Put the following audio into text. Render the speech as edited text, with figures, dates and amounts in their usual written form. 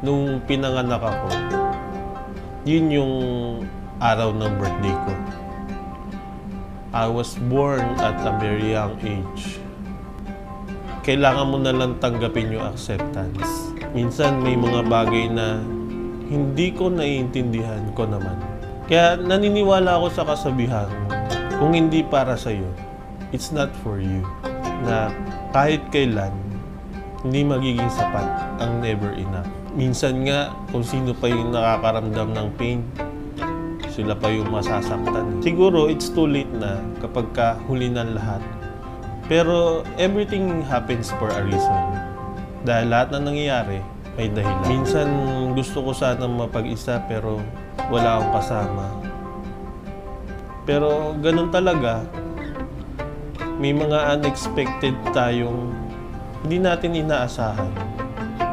Nung pinanganak ako, yun yung araw ng birthday ko. I was born at a very young age. Kailangan mo na lang tanggapin yung acceptance. Minsan may mga bagay na hindi ko naiintindihan ko naman. Kaya naniniwala ako sa kasabihan, kung hindi para sa'yo, it's not for you. Na kahit kailan, hindi magiging sapat ang never enough. Minsan nga, kung sino pa yung nakakaramdam ng pain, sila pa yung masasaktan. Siguro, it's too late na kapag huli ng lahat. Pero everything happens for a reason. Dahil lahat na nangyayari, may dahilan. Minsan, gusto ko sana mapag-isa pero wala akong kasama. Pero ganun talaga, may mga unexpected tayong hindi natin inaasahan.